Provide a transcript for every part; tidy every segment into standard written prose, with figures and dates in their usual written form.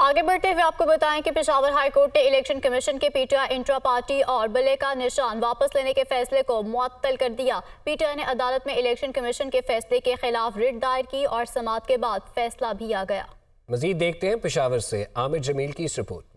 آگے بڑھتے ہوئے آپ کو بتائیں کہ پشاور ہائی کورٹ نے الیکشن کمیشن کے P T I intra party اور بلے کا نشان واپس لینے کے فیصلے کو معطل کر دیا۔ پی ٹی آئی نے عدالت میں الیکشن کمیشن کے فیصلے کے خلاف ریٹ دائر کی اور سماعت کے بعد فیصلہ بھی آ گیا۔ مزید دیکھتے ہیں پشاور سے عامر جمیل کی اس رپورٹ میں۔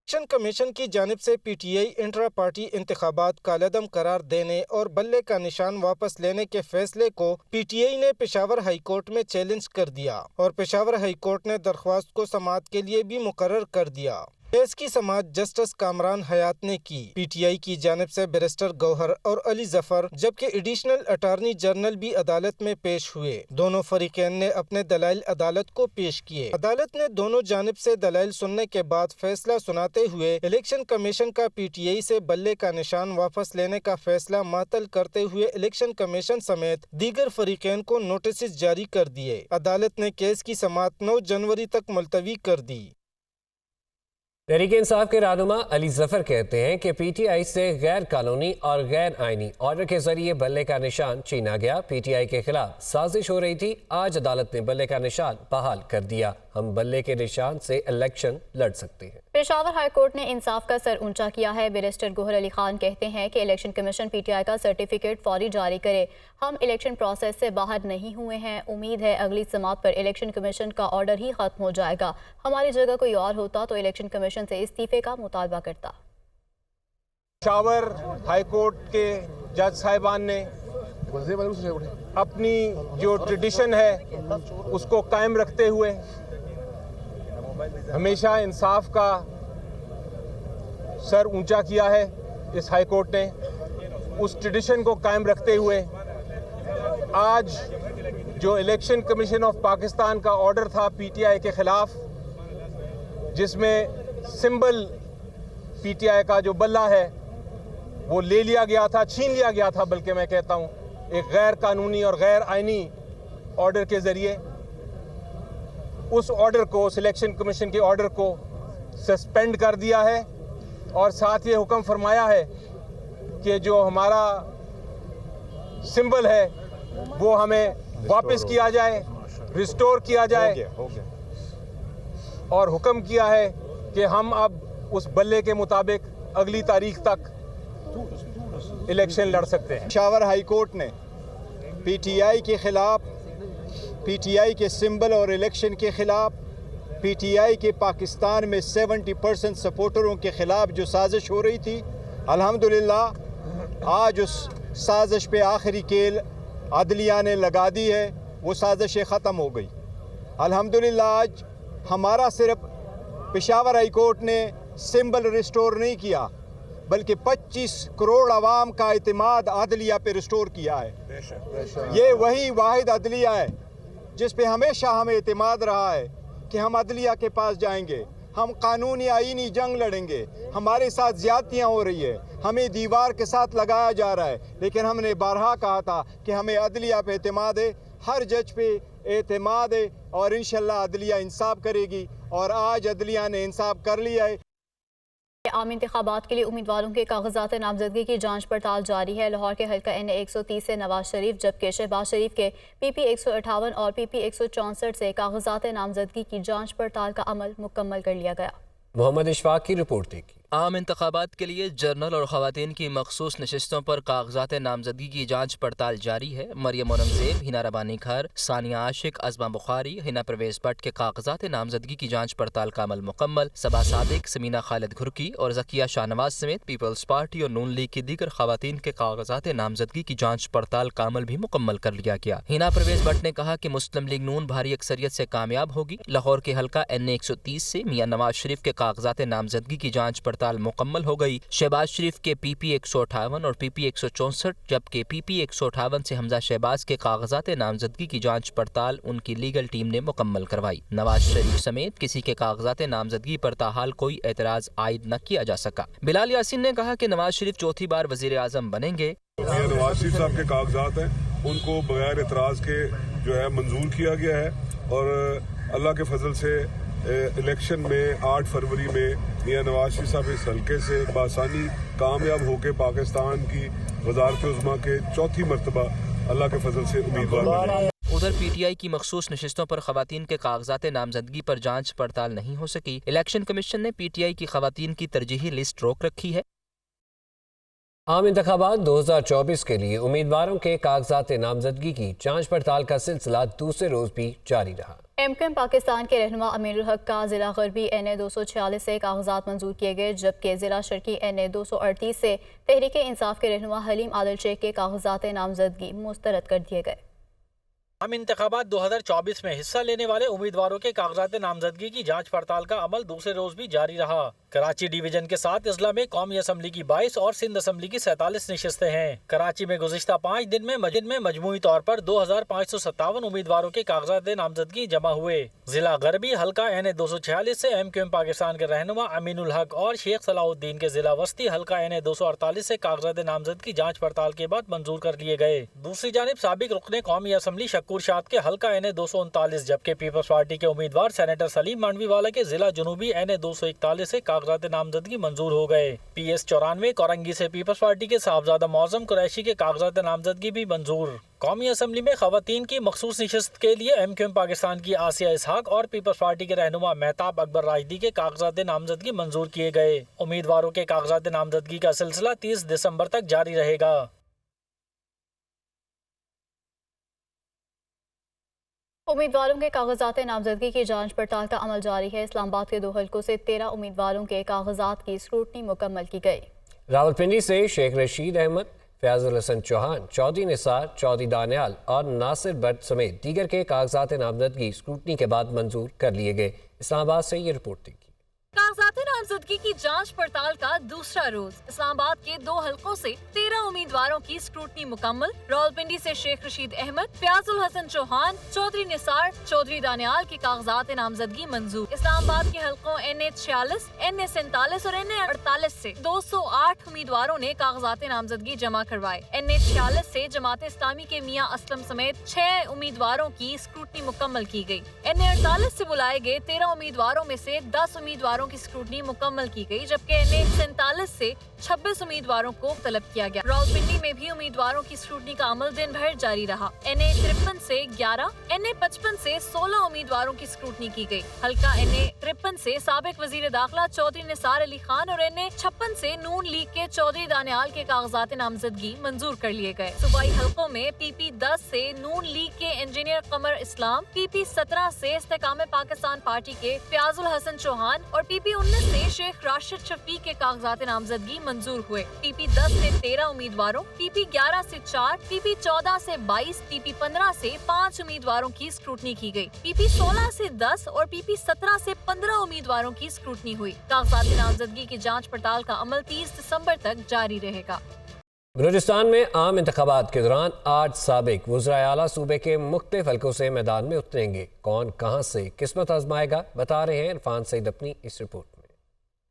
الیکشن کمیشن کی جانب سے P T I intra party انتخابات کالعدم قرار دینے اور بلے کا نشان واپس لینے کے فیصلے کو پی ٹی آئی نے پشاور ہائی کورٹ میں چیلنج کر دیا اور پشاور ہائی کورٹ نے درخواست کو سماعت کے لیے بھی مقرر کر دیا۔ کیس کی سماعت جسٹس کامران حیات نے کی۔ پی ٹی آئی کی جانب سے بیرسٹر گوہر اور علی ظفر جبکہ ایڈیشنل اٹارنی جنرل بھی عدالت میں پیش ہوئے۔ دونوں فریقین نے اپنے دلائل عدالت کو پیش کیے۔ عدالت نے دونوں جانب سے دلائل سننے کے بعد فیصلہ سناتے ہوئے الیکشن کمیشن کا پی ٹی آئی سے بلے کا نشان واپس لینے کا فیصلہ معطل کرتے ہوئے الیکشن کمیشن سمیت دیگر فریقین کو نوٹسز جاری کر دیے۔ عدالت نے کیس کی سماعت 9 جنوری تک ملتوی کر دی۔ تحریک انصاف کے رہنما علی ظفر کہتے ہیں کہ پی ٹی آئی سے غیر قانونی اور غیر آئینی آرڈر کے ذریعے بلے کا نشان چھینا گیا۔ پی ٹی آئی کے خلاف سازش ہو رہی تھی۔ آج عدالت نے بلے کا نشان بحال کر دیا۔ ہم بلے کے نشان سے الیکشن لڑ سکتے ہیں۔ پشاور ہائی کورٹ نے انصاف کا سر اونچا کیا ہے۔ بیرسٹر گوہر علی خان کہتے ہیں کہ election commission P T I کا سرٹیفکیٹ فوری جاری کرے۔ ہم الیکشن پروسیس سے باہر نہیں ہوئے ہیں۔ امید ہے اگلی سماعت پر الیکشن کمیشن کا آرڈر ہی ختم ہو جائے گا۔ ہماری جگہ کوئی اور ہوتا تو الیکشن کمیشن سے استعفے کا مطالبہ کرتا۔ پشاور ہائی کورٹ کے جج صاحبان نے اپنی جو ٹریڈیشن ہے اس کو قائم رکھتے ہوئے ہمیشہ انصاف کا سر اونچا کیا ہے۔ اس ہائی کورٹ نے اس ٹریڈیشن کو قائم رکھتے ہوئے آج جو الیکشن کمیشن آف پاکستان کا آرڈر تھا پی ٹی آئی کے خلاف، جس میں سمبل پی ٹی آئی کا جو بلہ ہے وہ لے لیا گیا تھا، چھین لیا گیا تھا، بلکہ میں کہتا ہوں ایک غیر قانونی اور غیر آئینی آرڈر کے ذریعے، اس آرڈر کو، اس الیکشن کمیشن کے آرڈر کو سسپینڈ کر دیا ہے اور ساتھ یہ حکم فرمایا ہے کہ جو ہمارا سمبل ہے وہ ہمیں واپس کیا جائے، ریسٹور کیا جائے، اور حکم کیا ہے کہ ہم اب اس بلے کے مطابق اگلی تاریخ تک الیکشن لڑ سکتے ہیں۔ پشاور ہائی کورٹ نے پی ٹی آئی کے خلاف، پی ٹی آئی کے سمبل اور الیکشن کے خلاف، پی ٹی آئی کے پاکستان میں 70% سپورٹروں کے خلاف جو سازش ہو رہی تھی، الحمدللہ آج اس سازش پہ آخری کیل عدلیہ نے لگا دی ہے، وہ سازشیں ختم ہو گئی۔ الحمدللہ آج ہمارا صرف پشاور ہائی کورٹ نے سمبل ریسٹور نہیں کیا، بلکہ 25 کروڑ عوام کا اعتماد عدلیہ پہ ریسٹور کیا ہے۔ یہ وہی واحد عدلیہ ہے جس پہ ہمیشہ ہمیں اعتماد رہا ہے کہ ہم عدلیہ کے پاس جائیں گے، ہم قانونی آئینی جنگ لڑیں گے۔ ہمارے ساتھ زیادتیاں ہو رہی ہے، ہمیں دیوار کے ساتھ لگایا جا رہا ہے، لیکن ہم نے بارہا کہا تھا کہ ہمیں عدلیہ پہ اعتماد ہے، ہر جج پہ اعتماد ہے، اور انشاءاللہ عدلیہ انصاف کرے گی، اور آج عدلیہ نے انصاف کر لیا ہے۔ عام انتخابات کے لیے امیدواروں کے کاغذات نامزدگی کی جانچ پڑتال جاری ہے۔ لاہور کے حلقہ این 130 سے نواز شریف، جبکہ شہباز شریف کے پی پی 158 اور پی پی 164 سے کاغذات نامزدگی کی جانچ پڑتال کا عمل مکمل کر لیا گیا۔ محمد اشفاق کی رپورٹ دیکھی۔ عام انتخابات کے لیے جنرل اور خواتین کی مخصوص نشستوں پر کاغذات نامزدگی کی جانچ پڑتال جاری ہے۔ مریم اورنگزیب، ہنا ربانی کھر، ثانیہ عاشق، عظمہ بخاری، ہنا پرویز بٹ کے کاغذات نامزدگی کی جانچ پڑتال کا عمل مکمل۔ صبا صادق، سمینہ خالد گھرکی اور ذکیہ شاہ نواز سمیت پیپلز پارٹی اور نون لیگ کی دیگر خواتین کے کاغذات نامزدگی کی جانچ پڑتال کا عمل بھی مکمل کر لیا گیا۔ ہنا پرویز بٹ نے کہا کہ مسلم لیگ نون بھاری اکثریت سے کامیاب ہوگی۔ لاہور کے حلقہ این 130 سے میاں نواز شریف کے کاغذات نامزدگی کی جانچ پڑتال مکمل ہو گئی۔ شہباز شریف کے پی پی 158 اور پی پی 164 جبکہ پی پی 158 سے حمزہ شہباز کے کاغذات نامزدگی کی جانچ پڑتال ان کی لیگل ٹیم نے مکمل کروائی۔ نواز شریف سمیت کسی کے کاغذات نامزدگی پر تاحال کوئی اعتراض عائد نہ کیا جا سکا۔ بلال یاسین نے کہا کہ نواز شریف چوتھی بار وزیر اعظم بنیں گے۔ نواز شریف صاحب کے کاغذات ہیں، ان کو بغیر اعتراض کے جو ہے منظور کیا گیا ہے، اور اللہ کے فضل سے الیکشن میں 8 فروری میں میاں نواز شریف صاحب اس حلقے سے بآسانی کامیاب ہو کے پاکستان کی وزارت عظمیٰ کے چوتھی مرتبہ اللہ کے فضل سے امیدوار بنے۔ उधर PTI की मखसूस नशिस्तों पर खवातीन के कागजात नामजदगी पर जांच पड़ताल नहीं हो सकी। इलेक्शन कमीशन ने PTI की खवातीन की तरजीही लिस्ट रोक रखी है। आम इंतखाबात 2024 के लिए उम्मीदवारों के कागजात नामजदगी की जांच पड़ताल का सिलसिला दूसरे रोज भी जारी रहा। MQM पाकिस्तान के रहनुमा अमीरुल हक का जिला गरबी NA 246 से कागजात मंजूर किए गए, जबकि जिला शर्की NA 238 से तहरीक इंसाफ के रहनुमा हलीम आदिल शेख के कागजात नामजदगी मुस्तरद कर दिए गए। आम इंतखाबात 2024 में हिस्सा लेने वाले उम्मीदवारों के कागजात नामजदगी की जांच पड़ताल का अमल दूसरे रोज भी जारी रहा। कराची डिवीजन के 7 अजला में कौमी असम्बली की 22 और सिंध असम्बली की 47 नशिस्तें हैं। कराची में गुज़िश्ता 5 दिन में मजमूई तौर पर 2557 उम्मीदवारों के कागजात नामजदगी जमा हुए। जिला गरबी हल्का NA 246 से MQM पाकिस्तान के रहनुमा अमीनुल हक और शेख सलाहुद्दीन के जिला वस्ती हल्का NA 248 से कागजात नामजदगी जांच पड़ताल के बाद मंजूर कर लिए गए। दूसरी जानिब साबिक रुकने कौमी असम्बली शक्कुर शाद के हल्का NA 239, जबकि पीपल्स पार्टी के उम्मीदवार सेनेटर सलीम मांडवीवाला के जिला जुनूबी NA 241 से कागजात नामजदगी मंजूर हो गए। PS 94 कोरंगी से पीपल्स पार्टी के साहबजादा मौजम कुरैशी के कागजात नामजदगी भी मंजूर। कौमी असम्बली में खवातीन की मखसूस नशिस्त के लिए MQM पाकिस्तान की आसिया इसहाक और पीपल्स पार्टी के रहनुमा मेहताब अकबर राजदी के कागजात नामजदगी मंजूर किए गए। उम्मीदवारों के कागजात नामजदगी का सिलसिला 30 दिसंबर तक जारी रहेगा। उम्मीदवारों के कागजात नामजदगी की जांच पड़ताल का अमल जारी है। इस्लामाबाद के 2 हलकों से 13 उम्मीदवारों के कागजात की स्क्रूटनी मुकम्मल की गई। रावलपिंडी से शेख रशीद अहमद, फयाजुल हसन चौहान, चौधरी निसार, चौधरी दानियाल और नासिर भट्ट समेत दीगर के कागजात नामजदगी स्क्रूटनी के बाद मंजूर कर लिए गए। इस्लामाबाद से ये रिपोर्ट थी। कागजात नामजदगी की जांच पड़ताल का दूसरा रोज। इस्लामाबाद के 2 हलकों से 13 उम्मीदवारों की स्क्रूटनी मुकम्मल। रावलपिंडी से शेख रशीद अहमद, फयाजुल हसन चौहान, चौधरी निसार, चौधरी दानियाल के कागजात नामजदगी मंजूर। इस्लामाबाद के हलकों NA 46, NA 47 और NA 48 से 208 उम्मीदवारों ने कागजात नामजदगी जमा करवाए। NA 46 से जमात इस्लामी के मियां असलम समेत 6 उम्मीदवारों की स्क्रूटनी मुकम्मल की गई। NA 48 से बुलाए गए 13 उम्मीदवारों में से 10 उम्मीदवारों की स्क्रूटनी मुकम्मल की गई, जबकि NA 47 से 26 उम्मीदवारों को तलब किया गया। रावलपिंडी में भी उम्मीदवारों की स्क्रूटनी का अमल दिन भर जारी रहा। NA 53 से 11, NA 55 से 16 उम्मीदवारों की स्क्रूटनी की गई। हल्का NA 53 से साबिक वजीर दाखिला चौधरी निसार अली खान और NA 56 से नून लीग के चौधरी दानियाल के कागजात नामजदगी मंजूर कर लिए गए। सूबाई हलकों में PP 10 से नून लीग के इंजीनियर कमर इस्लाम, PP 17 से इस्तेकाम पाकिस्तान पार्टी के फयाजुल हसन चौहान और PP 19 से शेख राशिद शफीक के कागजात नामजदगी मंजूर हुए। PP 10 से 13 उम्मीदवारों, PP 11 से 4, PP 14 से 22, PP 15 से 5 उम्मीदवारों की स्क्रूटनी की गई। PP 16 से 10 और PP 17 से 15 उम्मीदवारों की स्क्रूटनी हुई। कागजात नामजदगी की जांच पड़ताल का अमल 30 दिसंबर तक जारी रहेगा। बलूचिस्तान में आम इंतखाबात के दौरान 8 साबिक वज़राए आला सूबे के मुख्तलिफ हलकों से मैदान में उतरेंगे। कौन कहां से किस्मत आजमाएगा, बता रहे हैं इरफान सईद अपनी इस रिपोर्ट में।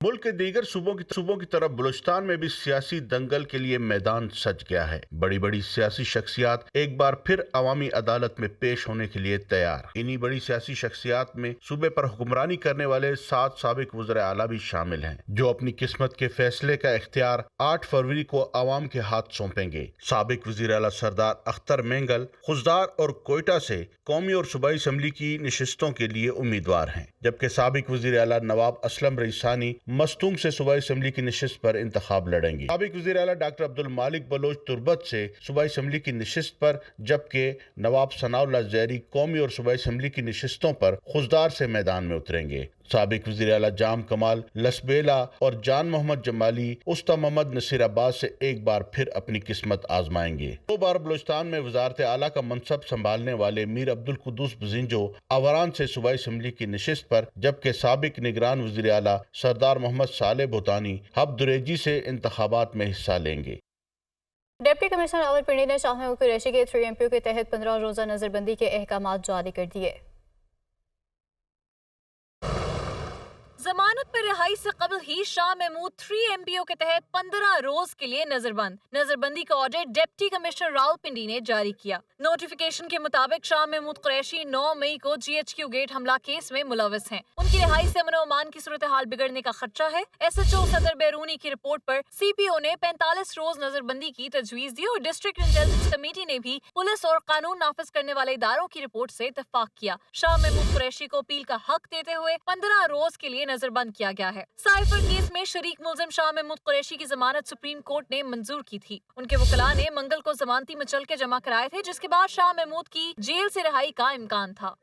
मुल्क के दीगर सूबों की तरफ बलूचिस्तान में भी सियासी दंगल के लिए मैदान सज गया है। बड़ी बड़ी सियासी शख्सियात एक बार फिर अवामी अदालत में पेश होने के लिए तैयार। इन्हीं बड़ी सियासी शख्सियात में सूबे पर हुक्मरानी करने वाले 7 साबिक वज़राए आला भी शामिल हैं, जो अपनी किस्मत के फैसले का इख्तियार 8 फरवरी को अवाम के हाथ सौंपेंगे। साबिक वज़ीर आला सरदार अख्तर मेंगल खुजदार और कोयटा से कौमी और सूबाई असम्बली की नशिस्तों के लिए उम्मीदवार हैं, जबकि साबिक वज़ीर आला नवाब असलम रईसानी मस्तूंग से सूबाई असम्बली की नशिस्त पर इंतखाब लड़ेंगे। साबिक वज़ीर आला डॉक्टर अब्दुल मालिक बलोच तुर्बत से सूबाई असम्बली की नशिस्त पर, जबकि नवाब सनाउल्लाह ज़ैरी कौमी और सूबाई असम्बली की नशिस्तों पर खुजदार से मैदान में उतरेंगे। साबिक वज़ीर आला जाम कमाल लसबेला और जान मोहम्मद जमाली उस्ता मोहम्मद नसीराबाद से एक बार फिर अपनी किस्मत आजमाएंगे। 2 बार बलूचिस्तान में वज़ारत आला का मनसब संभालने वाले मीर अब्दुल कुद्दूस बजिंजो आवारान से सूबाई असम्बली की नशिस्त पर, जबकि साबिक निगरान वज़ीर आला सरदार मोहम्मद साले भूतानी हब दुरेजी से इंतखाबात में हिस्सा लेंगे। डिप्टी कमिश्नर रावलपिंडी ने शाह महबूब कुरैशी के 3MPO के तहत 15 रोज़ा नजरबंदी के अहकामात जारी कर दिए। जमानत पर रिहाई से कबल ही शाह महमूद 3 MPO के तहत 15 रोज के लिए नजरबंद। नजरबंदी का ऑर्डर डिप्टी कमिश्नर रावलपिंडी ने जारी किया। नोटिफिकेशन के मुताबिक शाह महमूद कुरैशी 9 मई को GHQ गेट हमला केस में मुलविस हैं। उनकी रिहाई से अमन अमान की सूरत हाल बिगड़ने का खदशा है। SHO सदर बैरूनी की रिपोर्ट पर CPO ने 45 रोज नजरबंदी की तजवीज दी और डिस्ट्रिक्ट इंटेलिजेंस कमेटी ने भी पुलिस और कानून नाफिज करने वाले इदारों की रिपोर्ट से इत्तेफाक किया। शाह महमूद कुरैशी को अपील का हक देते हुए 15 रोज के लिए नजरबंद किया गया है। साइफर केस में शरीक मुलजिम शाह महमूद कुरैशी की जमानत सुप्रीम कोर्ट ने मंजूर की थी। उनके वकला ने मंगल को जमानती मचल के जमा कराए थे, जिसके बाद शाह महमूद की जेल से रिहाई का इम्कान था।